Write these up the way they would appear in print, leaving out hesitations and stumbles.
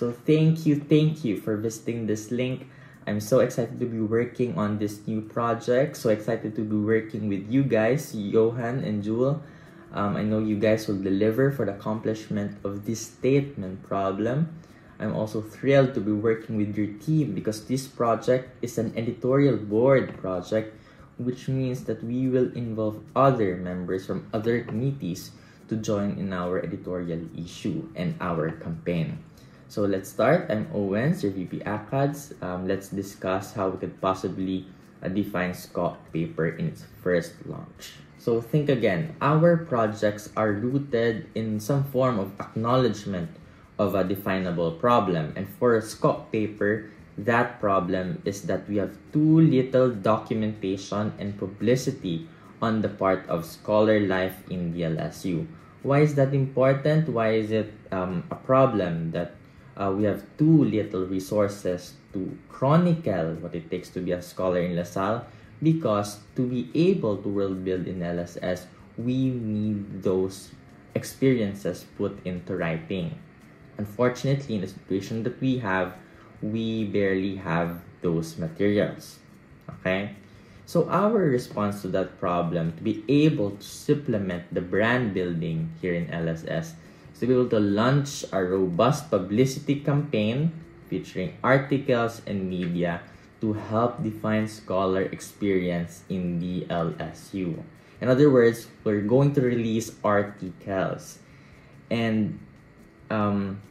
So thank you for visiting this link. I'm so excited to be working on this new project. So excited to be working with you guys, Johan and Jewel. I know you guys will deliver for the accomplishment of this statement problem. I'm also thrilled to be working with your team because this project is an editorial board project, which means that we will involve other members from other committees to join in our editorial issue and our campaign. So let's start. I'm Owens, your VP ACADS. Let's discuss how we could possibly define SCOP paper in its first launch. So think again, our projects are rooted in some form of acknowledgement of a definable problem. And for a SCOP paper, that problem is that we have too little documentation and publicity on the part of scholar life in the LSU. Why is that important? Why is it a problem that we have too little resources to chronicle what it takes to be a scholar in LaSalle? Because to be able to world build in LSS, we need those experiences put into writing. Unfortunately, in the situation that we have, we barely have those materials. Okay? So our response to that problem, to be able to supplement the brand building here in LSS, is to be able to launch a robust publicity campaign featuring articles and media to help define scholar experience in the LSU. In other words, we're going to release articles. And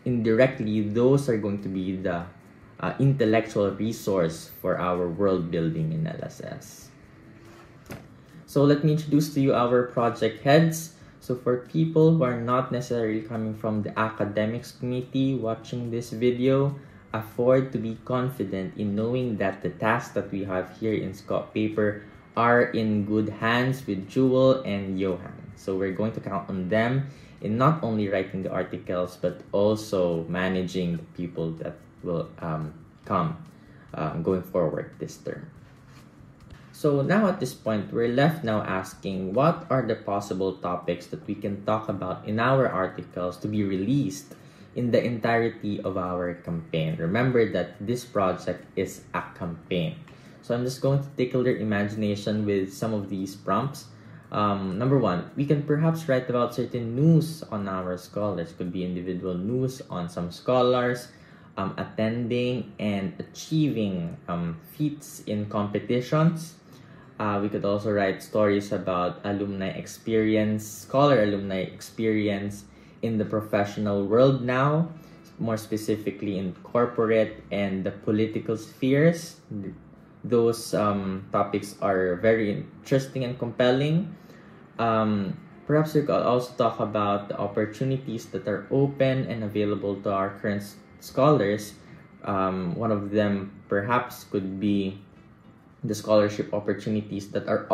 indirectly, those are going to be the intellectual resource for our world building in LSS. So let me introduce to you our project heads. So for people who are not necessarily coming from the academics committee watching this video, afford to be confident in knowing that the tasks that we have here in SCOP paper are in good hands with Jewel and Johan. So we're going to count on them in not only writing the articles, but also managing the people that will come going forward this term. So now at this point, we're left now asking what are the possible topics that we can talk about in our articles to be released in the entirety of our campaign. Remember that this project is a campaign. So I'm just going to tickle your imagination with some of these prompts. Number one, we can perhaps write about certain news on our scholars. Could be individual news on some scholars attending and achieving feats in competitions. We could also write stories about alumni experience, scholar alumni experience in the professional world now, more specifically in corporate and the political spheres. Those topics are very interesting and compelling. Perhaps we could also talk about the opportunities that are open and available to our current scholars. One of them perhaps could be the scholarship opportunities that are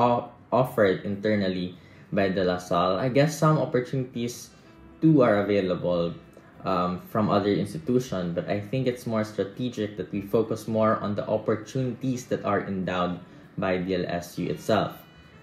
offered internally by the LaSalle. I guess some opportunities too are available from other institutions, but I think it's more strategic that we focus more on the opportunities that are endowed by the LSU itself.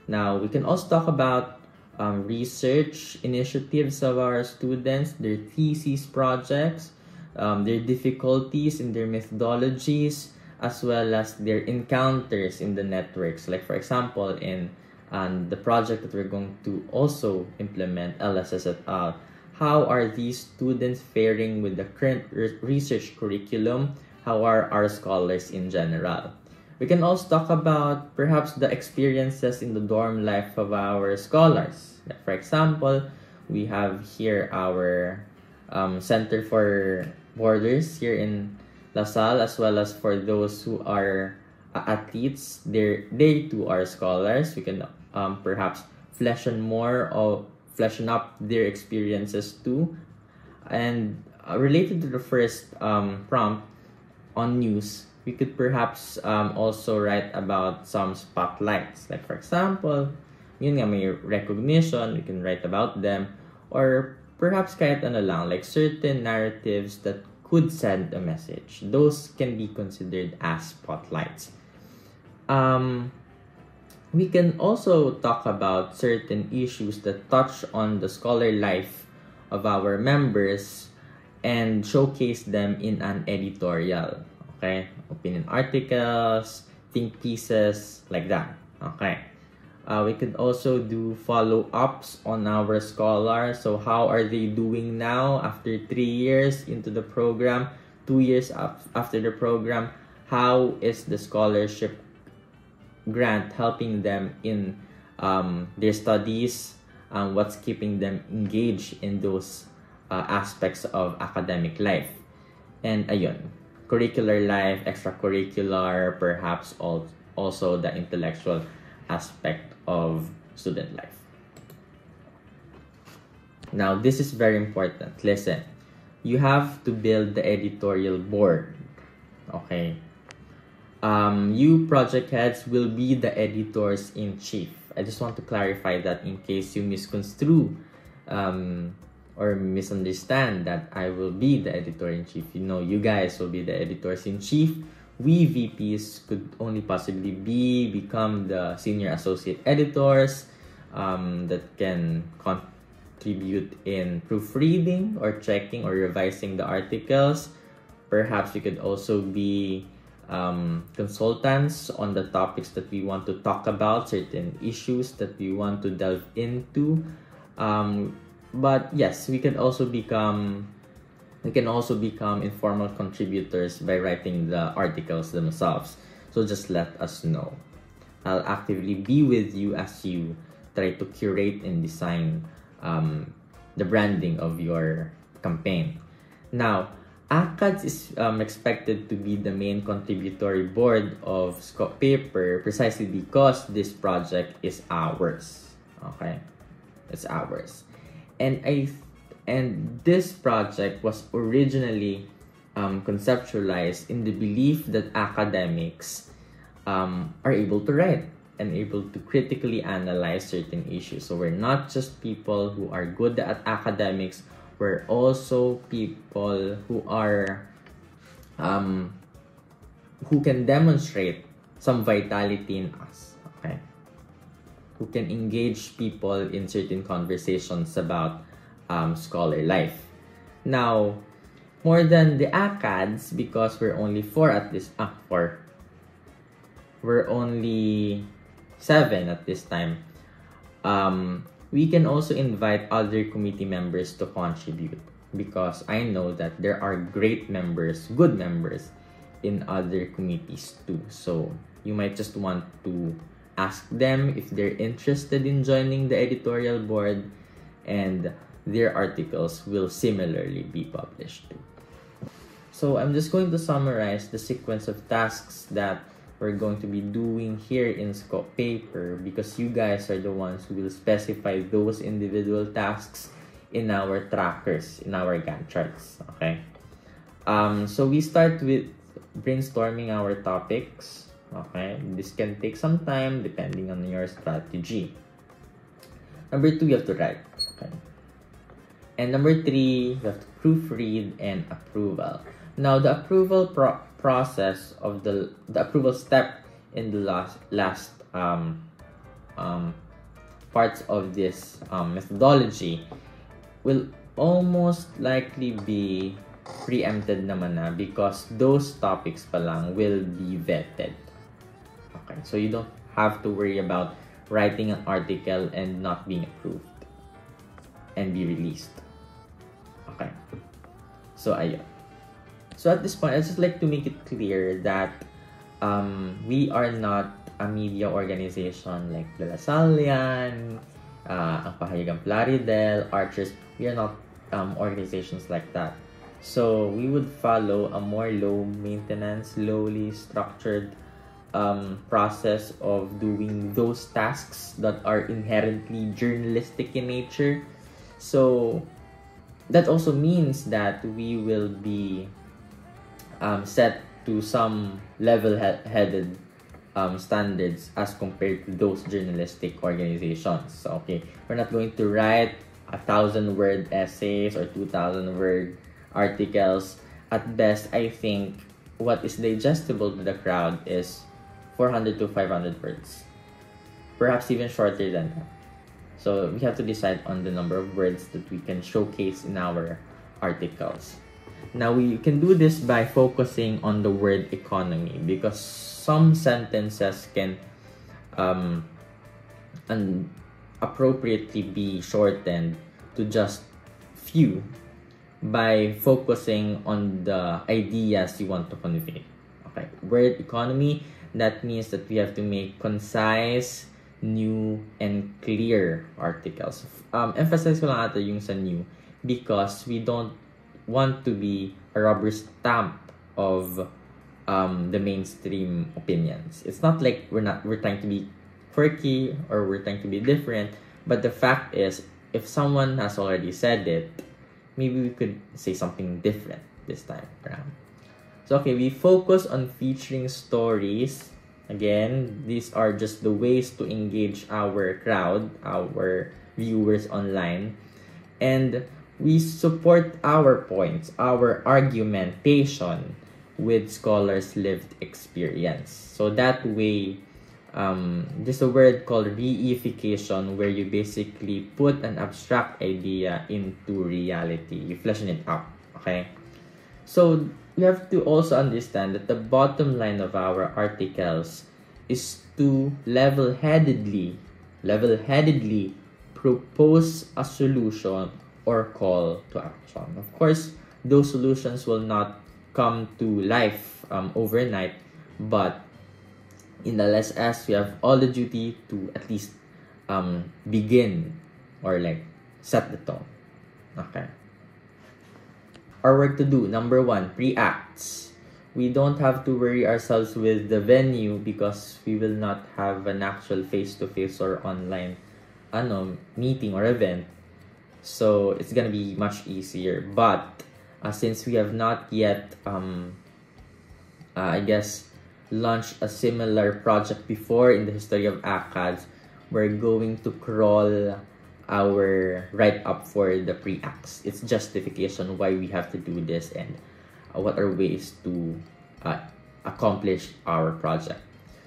Now, we can also talk about research initiatives of our students, their thesis projects, their difficulties in their methodologies, as well as their encounters in the networks. Like for example, in the project that we're going to also implement, LSS et al., how are these students faring with the current research curriculum? How are our scholars in general? We can also talk about perhaps the experiences in the dorm life of our scholars. Like for example, we have here our Center for Borders here in LaSalle, as well as for those who are athletes, they too are scholars. We can perhaps flesh up their experiences too. And related to the first prompt on news, we could perhaps also write about some spotlights. Like for example, yun nga, may recognition, we can write about them. Or perhaps kahit ano lang, like certain narratives that could send a message. Those can be considered as spotlights. We can also talk about certain issues that touch on the scholar life of our members and showcase them in an editorial. Okay, opinion articles, think pieces, like that. Okay. We could also do follow-ups on our scholars. So how are they doing now after 3 years into the program, 2 years after the program? How is the scholarship grant helping them in their studies? What's keeping them engaged in those aspects of academic life? And ayun, curricular life, extracurricular, perhaps also the intellectual aspect of student life. Now, this is very important. Listen, you have to build the editorial board. Okay. You project heads will be the editors in chief. I just want to clarify that in case you misconstrue or misunderstand that I will be the editor in chief. You know, you guys will be the editors in chief. We VPs could only possibly become the senior associate editors that can contribute in proofreading or checking or revising the articles. Perhaps we could also be consultants on the topics that we want to talk about, certain issues that we want to delve into. But yes, we can also become informal contributors by writing the articles themselves. So just let us know. I'll actively be with you as you try to curate and design the branding of your campaign. Now, ACADS is expected to be the main contributory board of Scope Paper precisely because this project is ours. Okay? It's ours. And this project was originally conceptualized in the belief that academics are able to write and able to critically analyze certain issues. So we're not just people who are good at academics, we're also people who are who can demonstrate some vitality in us, okay? Who can engage people in certain conversations about scholar life. Now, more than the ACADS, because we're only we're only 7 at this time, we can also invite other committee members to contribute because I know that there are great members, good members in other committees too. So you might just want to ask them if they're interested in joining the editorial board, and their articles will similarly be published too. So I'm just going to summarize the sequence of tasks that we're going to be doing here in Scope Paper because you guys are the ones who will specify those individual tasks in our trackers, in our Gantt charts, okay? So we start with brainstorming our topics, okay? This can take some time depending on your strategy. Number 2, you have to write, okay? And number 3, you have to proofread and approval. Now, the approval process of the approval step in the last parts of this methodology will almost likely be preempted naman na because those topics pa lang will be vetted. Okay, so you don't have to worry about writing an article and not being approved and be released. Okay, so ayun. So at this point, I'd just like to make it clear that we are not a media organization like Lalasallian, ang Pahayagang Plaridel, Archers. We are not organizations like that. So we would follow a more low maintenance, lowly structured process of doing those tasks that are inherently journalistic in nature. So that also means that we will be set to some level-headed standards as compared to those journalistic organizations. So, okay, we're not going to write 1,000-word essays or 2,000-word articles. At best, I think what is digestible to the crowd is 400 to 500 words. Perhaps even shorter than that. So we have to decide on the number of words that we can showcase in our articles. Now, we can do this by focusing on the word economy, because some sentences can appropriately be shortened to just few by focusing on the ideas you want to convey. Okay, word economy, that means that we have to make concise, new, and clear articles. Emphasize ko lang ata yung sa new, because we don't want to be a rubber stamp of the mainstream opinions. It's not like we're trying to be quirky or we're trying to be different, but the fact is, if someone has already said it, maybe we could say something different this time around. So okay, we focus on featuring stories. Again, these are just the ways to engage our crowd, our viewers online, and we support our points, our argumentation with scholars' lived experience. So that way, there's a word called reification, where you basically put an abstract idea into reality. You flesh it out, okay? So you have to also understand that the bottom line of our articles is to level-headedly propose a solution or call to action. Of course, those solutions will not come to life overnight, but in the LSS, we have all the duty to at least begin or like set the tone. Okay. Our work to do, number 1, pre-acts. We don't have to worry ourselves with the venue, because we will not have an actual face-to-face or online meeting or event. So it's gonna be much easier. But since we have not yet launched a similar project before in the history of ACADS, we're going to crawl our write-up for the pre-acts. It's justification why we have to do this and what are ways to accomplish our project.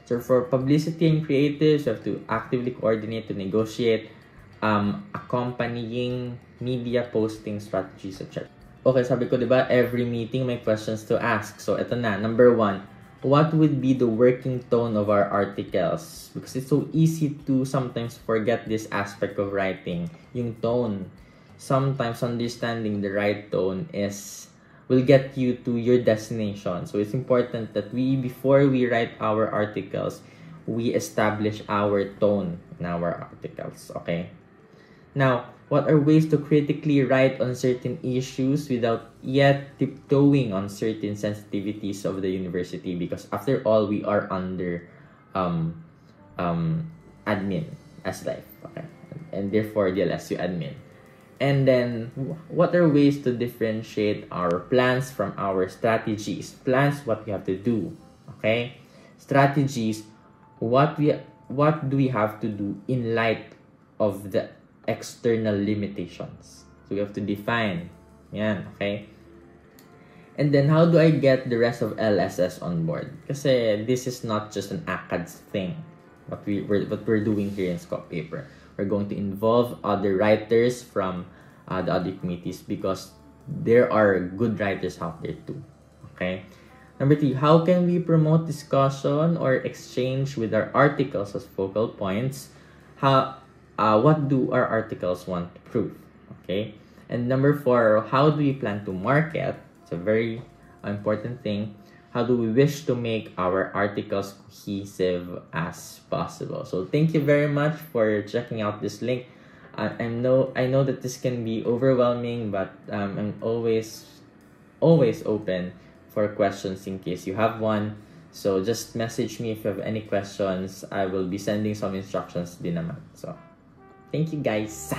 So for publicity and creatives, you have to actively coordinate to negotiate accompanying media posting strategies, etc. Okay, sabi ko, diba, every meeting may questions to ask. So, ito na. Number 1, what would be the working tone of our articles? Because it's so easy to sometimes forget this aspect of writing, yung tone. Sometimes understanding the right tone will get you to your destination. So, it's important that before we write our articles, we establish our tone in our articles, okay? Now, what are ways to critically write on certain issues without yet tiptoeing on certain sensitivities of the university? Because after all, we are under admin as life, okay? And therefore, the LSU admin. And then, what are ways to differentiate our plans from our strategies? Plans, what we have to do, okay? Strategies, what do we have to do in light of the external limitations? So we have to define. Yan, okay? And then, how do I get the rest of LSS on board? Kasi this is not just an ACADS thing. What we're doing here in Scope Paper. We're going to involve other writers from the other committees, because there are good writers out there too. Okay? Number 3, how can we promote discussion or exchange with our articles as focal points? What do our articles want to prove? Okay? And number 4, how do we plan to market? It's a very important thing. How do we wish to make our articles cohesive as possible? So thank you very much for checking out this link. I know that this can be overwhelming, but I'm always open for questions in case you have one. So just message me if you have any questions. I will be sending some instructions din naman. So thank you guys.